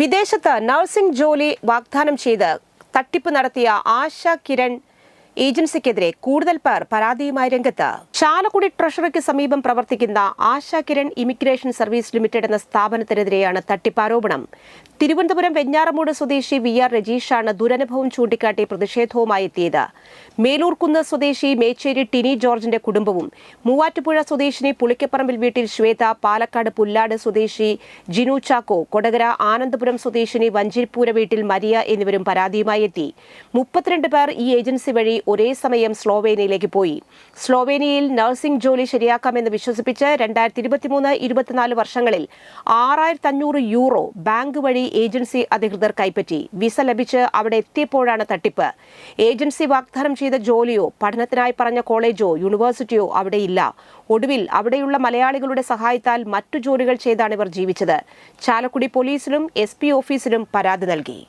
വിദേശത്ത് നഴ്സിംഗ് ജോലി വാഗ്ദാനം ചെയ്ത് തട്ടിപ്പ് നടത്തിയ ആശ കിരൺ ഏജൻസിക്കെതിരെ കൂടുതൽ പേർ പരാതിയുമായി രംഗത്ത്. ചാലക്കുടി ട്രഷറിക്ക് സമീപം പ്രവർത്തിക്കുന്ന ആശ കിരൺ ഇമിഗ്രേഷൻ സർവീസ് ലിമിറ്റഡ് എന്ന സ്ഥാപനത്തിനെതിരെയാണ് തട്ടിപ്പാരോപണം. തിരുവനന്തപുരം വെഞ്ഞാറമൂട് സ്വദേശി VR രജീഷാണ് ദുരനുഭവം ചൂണ്ടിക്കാട്ടി പ്രതിഷേധവുമായി എത്തിയത്. മേലൂർക്കുന്ന് സ്വദേശി മേച്ചേരി ടിനി ജോർജിന്റെ കുടുംബവും, മൂവാറ്റുപുഴ സ്വദേശിനി പുളിക്കപ്പറമ്പിൽ വീട്ടിൽ ശ്വേത, പാലക്കാട് പുല്ലാട് സ്വദേശി ജിനു ചാക്കോ, കൊടകര ആനന്ദപുരം സ്വദേശിനി വഞ്ചിപ്പൂര വീട്ടിൽ മരിയ എന്നിവരും പരാതിയുമായി എത്തി. 32 പേർ ഈ ഏജൻസി വഴി ഒരേ സമയം സ്ലോവേനിയയിലേക്ക് പോയി. സ്ലോവേനിയയിൽ നഴ്സിംഗ് ജോലി ശരിയാക്കാമെന്ന് വിശ്വസിപ്പിച്ച് 2023-24 വർഷങ്ങളിൽ 6500 യൂറോ ബാങ്ക് വഴി ഏജൻസി അധികൃതർ കൈപ്പറ്റി. വിസ ലഭിച്ച് അവിടെ എത്തിയപ്പോഴാണ് തട്ടിപ്പ്. ഏജൻസി വാഗ്ദാനം ചെയ്ത ജോലിയോ പഠനത്തിനായി പറഞ്ഞ കോളേജോ യൂണിവേഴ്സിറ്റിയോ അവിടെയില്ല. ഒടുവിൽ അവിടെയുള്ള മലയാളികളുടെ സഹായത്താൽ മറ്റു ജോലികൾ ചെയ്താണ് ഇവർ ജീവിച്ചത്. ചാലക്കുടി പോലീസിലും SP ഓഫീസിലും പരാതി നൽകി.